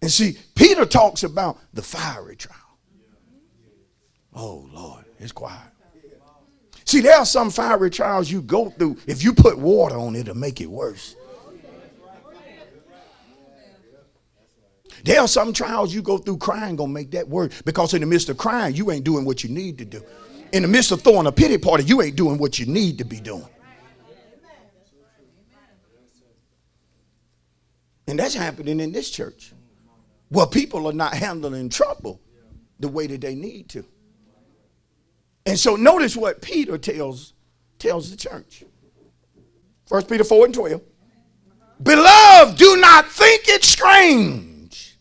And see, Peter talks about the fiery trial. Oh, Lord, it's quiet. See, there are some fiery trials you go through. If you put water on it, it'll make it worse. There are some trials you go through, crying gonna make that worse. Because in the midst of crying, you ain't doing what you need to do. In the midst of throwing a pity party, you ain't doing what you need to be doing. And that's happening in this church. Well, people are not handling trouble the way that they need to. And so notice what Peter tells the church. 1 Peter 4:12. Beloved, do not think it strange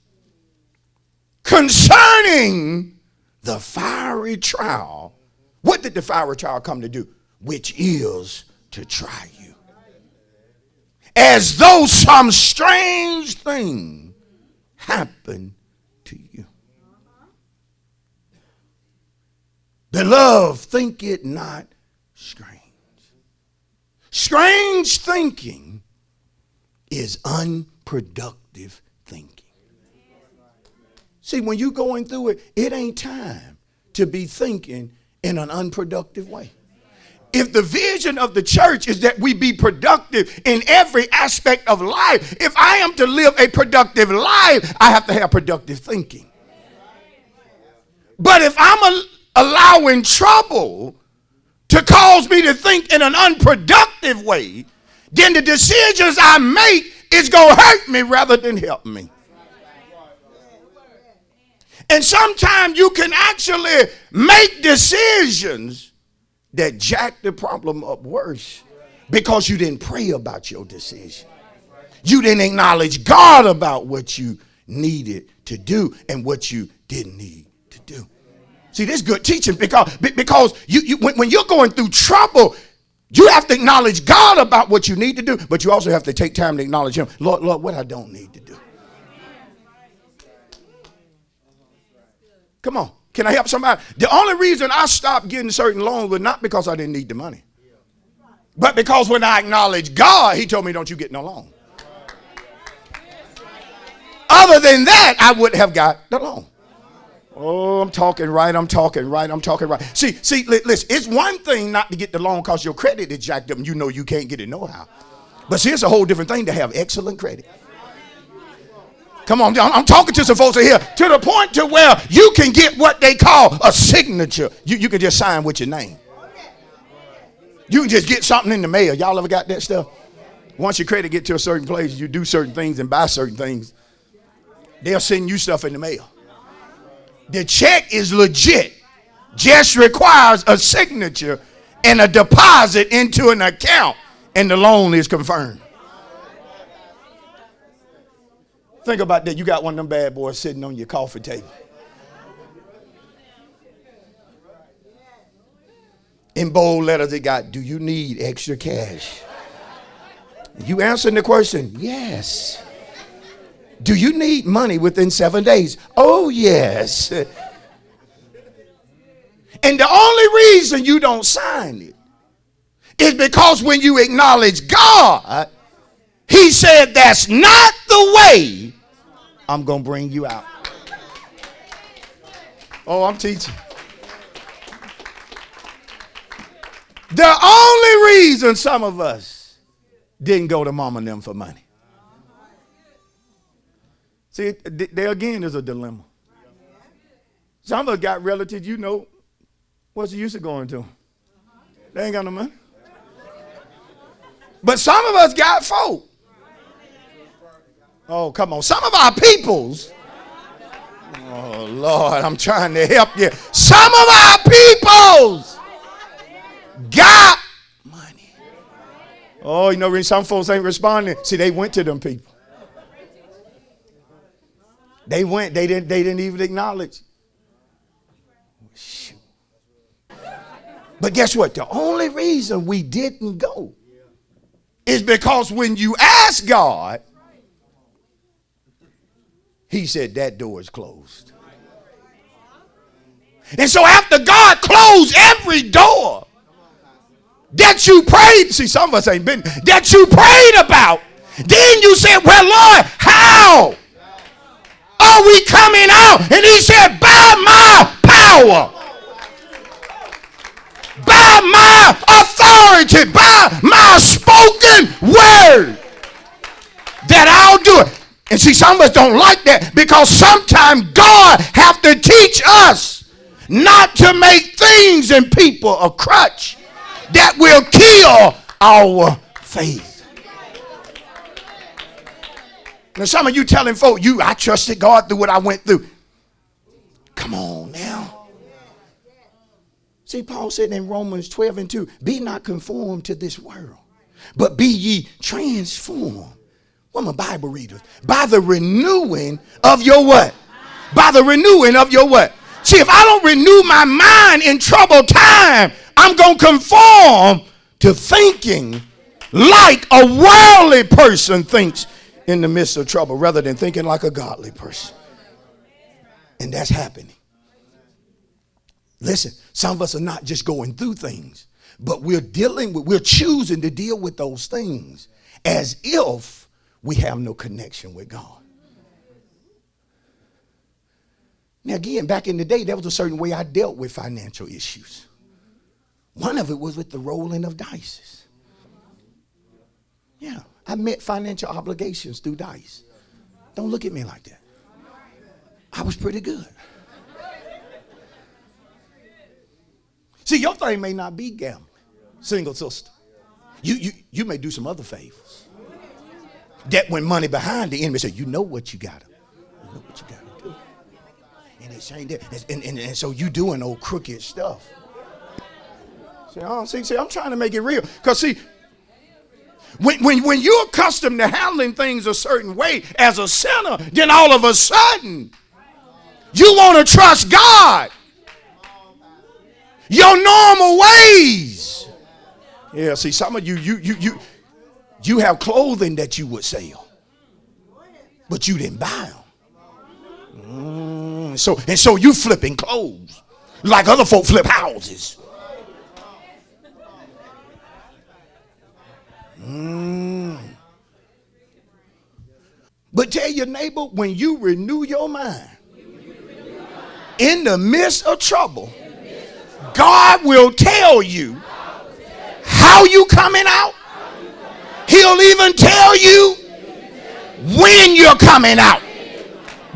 concerning the fiery trial. What did the fiery trial come to do? Which is to try you. As though some strange thing happened to you. Beloved, think it not strange. Strange thinking is unproductive thinking. See, when you're going through it, it ain't time to be thinking in an unproductive way. If the vision of the church is that we be productive in every aspect of life, if I am to live a productive life, I have to have productive thinking. But if I'm allowing trouble to cause me to think in an unproductive way, then the decisions I make is going to hurt me rather than help me. And sometimes you can actually make decisions that jack the problem up worse because you didn't pray about your decision. You didn't acknowledge God about what you needed to do and what you didn't need to do. See, this is good teaching because when you're going through trouble, you have to acknowledge God about what you need to do, but you also have to take time to acknowledge him. Lord, what I don't need to do. Come on. Can I help somebody? The only reason I stopped getting certain loans was not because I didn't need the money, but because when I acknowledged God, he told me, don't you get no loan. Other than that, I wouldn't have got the loan. Oh, I'm talking right. See, listen, it's one thing not to get the loan because your credit is jacked up and you know you can't get it no how. But see, it's a whole different thing to have excellent credit. Come on, I'm talking to some folks here to the point to where you can get what they call a signature. You can just sign with your name. You can just get something in the mail. Y'all ever got that stuff? Once your credit get to a certain place, you do certain things and buy certain things, they'll send you stuff in the mail. The check is legit, just requires a signature and a deposit into an account, and the loan is confirmed. Think about that. You got one of them bad boys sitting on your coffee table. In bold letters, it got, do you need extra cash? You answering the question, yes. Do you need money within 7 days? Oh, yes. And the only reason you don't sign it is because when you acknowledge God, he said, that's not the way I'm going to bring you out. Oh, I'm teaching. The only reason some of us didn't go to mama and them for money. See, there again is a dilemma. Some of us got relatives, you know, what's the use of going to them? They ain't got no money. But some of us got folk. Oh, come on. Some of our peoples. Oh, Lord, I'm trying to help you. Some of our peoples got money. Oh, you know, some folks ain't responding. See, they went to them people. They went. They didn't even acknowledge. Shoot. But guess what? The only reason we didn't go is because when you ask God, he said that door is closed. And so after God closed every door that you prayed, see, some of us ain't been, that you prayed about, then you said, well, Lord, how are we coming out? And he said, by my power, by my authority, by my spoken word, that I'll do it. And see, some of us don't like that, because sometimes God have to teach us not to make things and people a crutch that will kill our faith. Now some of you telling folk, I trusted God through what I went through. Come on now. See, Paul said in Romans 12:2, be not conformed to this world, but be ye transformed. What am a Bible reader? By the renewing of your what? By the renewing of your what? See, if I don't renew my mind in troubled time, I'm going to conform to thinking like a worldly person thinks in the midst of trouble, rather than thinking like a godly person. And that's happening. Listen, some of us are not just going through things, but we're choosing to deal with those things as if we have no connection with God. Now again, back in the day, there was a certain way I dealt with financial issues. One of it was with the rolling of dice. Yeah, I met financial obligations through dice. Don't look at me like that. I was pretty good. See, your thing may not be gambling, single sister. You may do some other favors. That when money behind the enemy, say, you know what you gotta do. And it's saying that, and so you doing old crooked stuff. See, I'm trying to make it real. Because see, when you're accustomed to handling things a certain way as a sinner, then all of a sudden, you want to trust God. Your normal ways. Yeah, see, some of you have clothing that you would sell, but you didn't buy them. So you flipping clothes like other folk flip houses. But tell your neighbor, when you renew your mind in the midst of trouble, God will tell you how you coming out. He'll even tell you when you're coming out.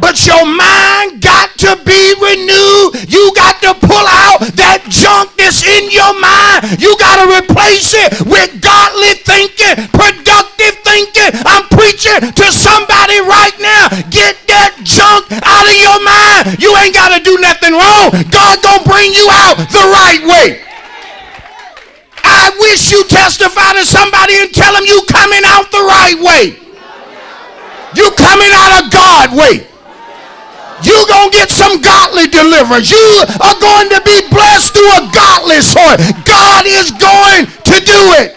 But your mind got to be renewed. You got to pull out that junk that's in your mind. You got to replace it with godly thinking, productive thinking. I'm preaching to somebody right now. Get that junk out of your mind. You ain't got to do nothing wrong. God gonna bring you out the right way. I wish you testify to somebody and tell them you coming out the right way. You coming out of God way. You're going to get some godly deliverance. You are going to be blessed through a godly source. God is going to do it.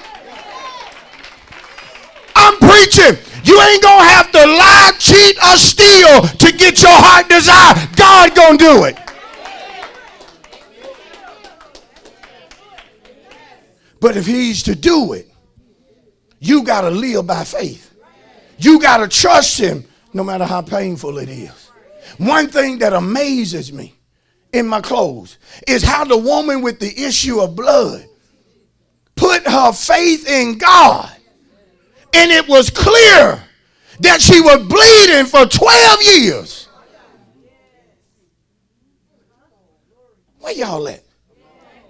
I'm preaching. You ain't going to have to lie, cheat, or steal to get your heart desire. God going to do it. But if he's to do it, you got to live by faith. You got to trust him no matter how painful it is. One thing that amazes me in my clothes is how the woman with the issue of blood put her faith in God. And it was clear that she was bleeding for 12 years. Where y'all at?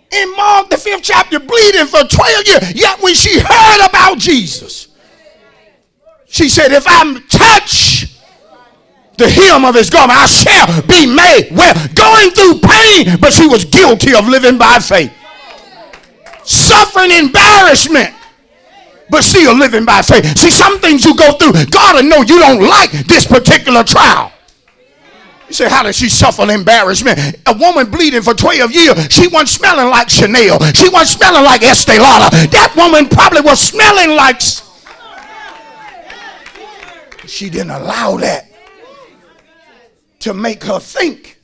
In Mark, the 5th chapter, bleeding for 12 years. Yet when she heard about Jesus, she said, if I touch the hem of his garment, I shall be made well. Going through pain, but she was guilty of living by faith. Suffering embarrassment, but still living by faith. See, some things you go through, God will know you don't like this particular trial. You say, how did she suffer embarrassment? A woman bleeding for 12 years. She wasn't smelling like Chanel. She wasn't smelling like Estee Lauder. That woman probably was smelling like... She didn't allow that to make her think,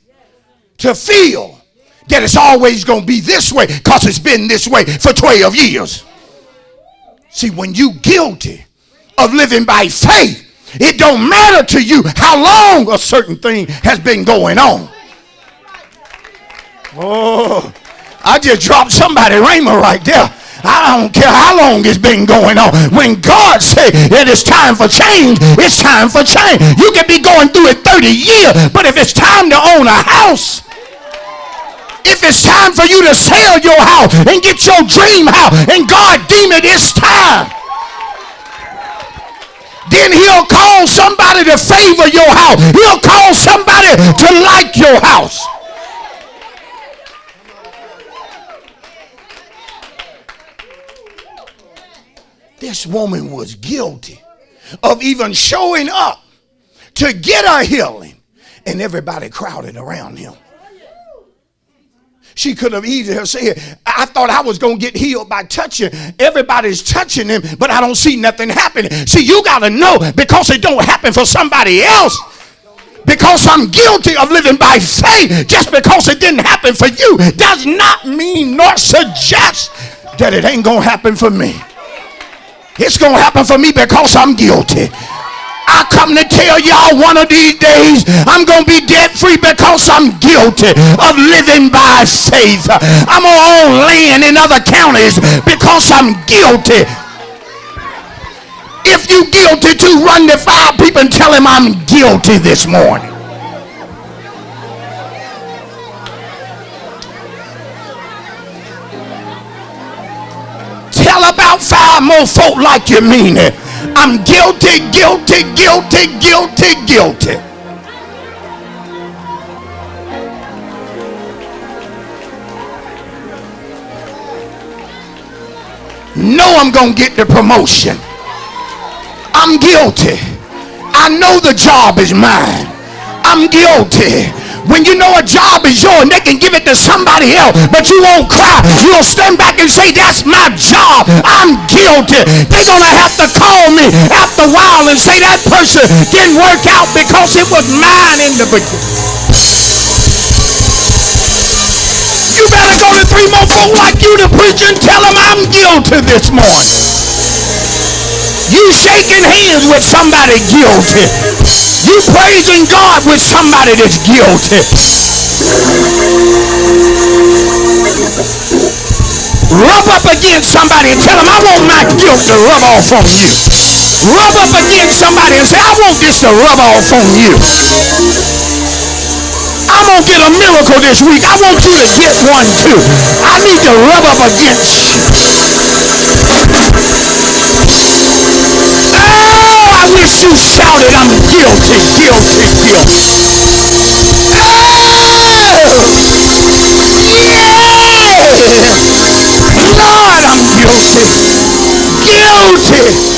to feel that it's always going to be this way because it's been this way for 12 years. See, when you guilty of living by faith, It don't matter to you how long a certain thing has been going on. Oh, I just dropped somebody rhema right there. I don't care how long it's been going on. When God says that it's time for change, it's time for change. You can be going through it 30 years, but if it's time to own a house, if it's time for you to sell your house and get your dream house, and God deem it it's time, then he'll call somebody to favor your house. He'll call somebody to like your house. This woman was guilty of even showing up to get her healing, and everybody crowded around him. She could have easily said, I thought I was going to get healed by touching. Everybody's touching him, but I don't see nothing happening. See, you got to know, because it don't happen for somebody else, because I'm guilty of living by faith, just because it didn't happen for you does not mean nor suggest that it ain't going to happen for me. It's going to happen for me because I'm guilty. I come to tell y'all one of these days I'm going to be debt free because I'm guilty of living by faith. I'm going to own land in other counties because I'm guilty. If you guilty too, run to 5 people and tell him I'm guilty this morning. Tell about 5 more folk like you mean it. I'm guilty, guilty, guilty, guilty, guilty. No, I'm going to get the promotion. I'm guilty. I know the job is mine. I'm guilty. When you know a job is yours and they can give it to somebody else, but you won't cry. You'll stand back and say, that's my job. I'm guilty. They're going to have to call me after a while and say that person didn't work out because it was mine in the beginning. You better go to 3 more folk like you to preach and tell them I'm guilty this morning. You shaking hands with somebody guilty. You praising God with somebody that's guilty. Rub up against somebody and tell them, I want my guilt to rub off on you. Rub up against somebody and say, I want this to rub off on you. I'm going to get a miracle this week. I want you to get one too. I need to rub up against you. I wish you shouted, I'm guilty, guilty, guilty. Yeah! Lord, I'm guilty. Guilty.